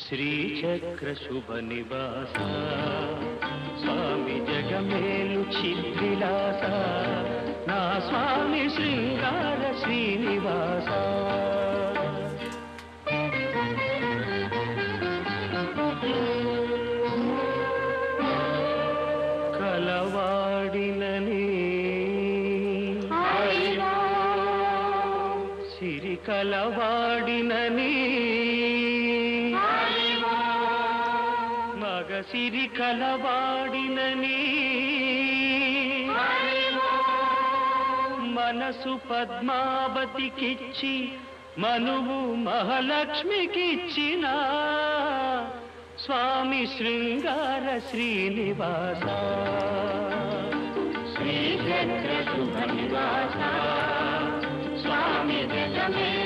శ్రీచక్ర శుభ నివాస స్వామి జగమేలు చిద్విలాస నా స్వామి శృంగార శ్రీనివాస కలవాడినని సిరి కలవాడినని మగసిరి కలవాడినని మనసు పద్మావతికిచ్చి మనువు మహాలక్ష్మికిచ్చిన స్వామి శృంగార శ్రీనివాస శ్రీచక్ర శుభ నివాస స్వామి జగమే